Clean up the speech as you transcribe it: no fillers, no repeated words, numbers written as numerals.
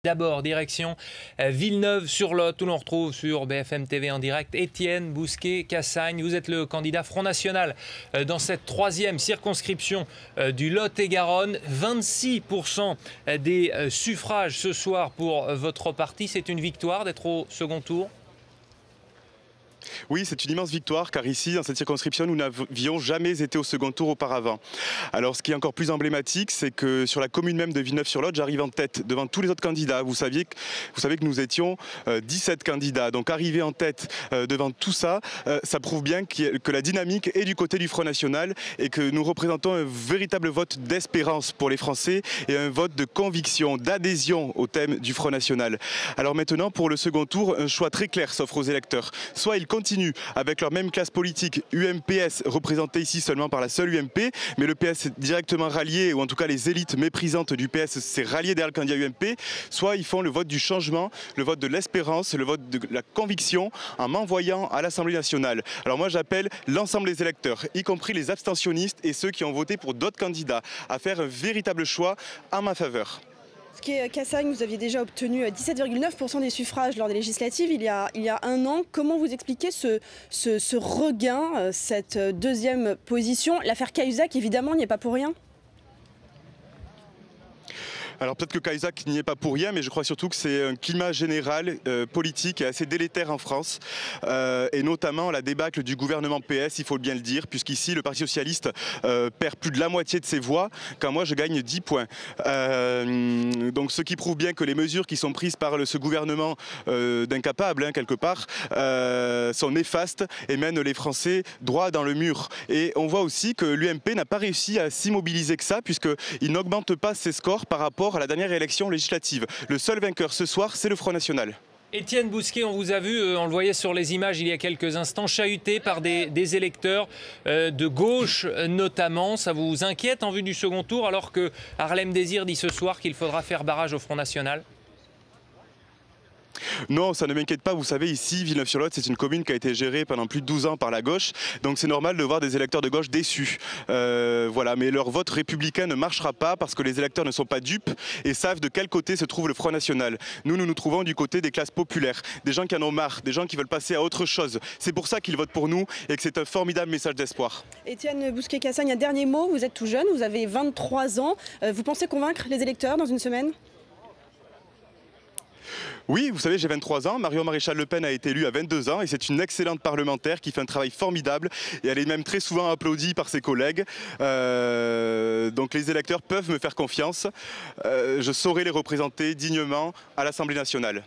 D'abord, direction Villeneuve-sur-Lot, où l'on retrouve sur BFM TV en direct Étienne Bousquet-Cassagne. Vous êtes le candidat Front National dans cette troisième circonscription du Lot-et-Garonne. 26% des suffrages ce soir pour votre parti. C'est une victoire d'être au second tour? Oui, c'est une immense victoire car ici, dans cette circonscription, nous n'avions jamais été au second tour auparavant. Alors ce qui est encore plus emblématique, c'est que sur la commune même de Villeneuve-sur-Lot, j'arrive en tête devant tous les autres candidats. Vous savez que nous étions 17 candidats. Donc arriver en tête devant tout ça, ça prouve bien que la dynamique est du côté du Front National et que nous représentons un véritable vote d'espérance pour les Français et un vote de conviction, d'adhésion au thème du Front National. Alors maintenant, pour le second tour, un choix très clair s'offre aux électeurs. Soit ils continuent avec leur même classe politique, UMPS, représentée ici seulement par la seule UMP, mais le PS est directement rallié, ou en tout cas les élites méprisantes du PS s'est rallié derrière le candidat UMP, soit ils font le vote du changement, le vote de l'espérance, le vote de la conviction en m'envoyant à l'Assemblée nationale. Alors moi j'appelle l'ensemble des électeurs, y compris les abstentionnistes et ceux qui ont voté pour d'autres candidats, à faire un véritable choix en ma faveur. Cassagne, vous aviez déjà obtenu 17,9% des suffrages lors des législatives il y a un an. Comment vous expliquez ce regain, cette deuxième position? L'affaire Cahuzac, évidemment, n'y est pas pour rien. Alors peut-être que Cahuzac n'y est pas pour rien, mais je crois surtout que c'est un climat général politique assez délétère en France, et notamment la débâcle du gouvernement PS, il faut bien le dire, puisqu'ici le Parti Socialiste perd plus de la moitié de ses voix, quand moi je gagne 10 points. Donc ce qui prouve bien que les mesures qui sont prises par ce gouvernement d'incapables, quelque part, sont néfastes et mènent les Français droit dans le mur. Et on voit aussi que l'UMP n'a pas réussi à s'immobiliser que ça, puisqu'il n'augmente pas ses scores par rapport à la dernière élection législative. Le seul vainqueur ce soir, c'est le Front National. Étienne Bousquet, on vous a vu, on le voyait sur les images il y a quelques instants, chahuté par des électeurs de gauche notamment. Ça vous inquiète en vue du second tour, alors que Harlem Désir dit ce soir qu'il faudra faire barrage au Front National? Non, ça ne m'inquiète pas. Vous savez, ici, Villeneuve-sur-Lot, c'est une commune qui a été gérée pendant plus de 12 ans par la gauche. Donc c'est normal de voir des électeurs de gauche déçus. Voilà, mais leur vote républicain ne marchera pas parce que les électeurs ne sont pas dupes et savent de quel côté se trouve le Front National. Nous nous trouvons du côté des classes populaires, des gens qui en ont marre, des gens qui veulent passer à autre chose. C'est pour ça qu'ils votent pour nous et que c'est un formidable message d'espoir. Étienne Bousquet-Cassagne, un dernier mot. Vous êtes tout jeune, vous avez 23 ans. Vous pensez convaincre les électeurs dans une semaine? Oui, vous savez, j'ai 23 ans. Marion Maréchal Le Pen a été élue à 22 ans et c'est une excellente parlementaire qui fait un travail formidable et elle est même très souvent applaudie par ses collègues. Donc les électeurs peuvent me faire confiance. Je saurai les représenter dignement à l'Assemblée nationale.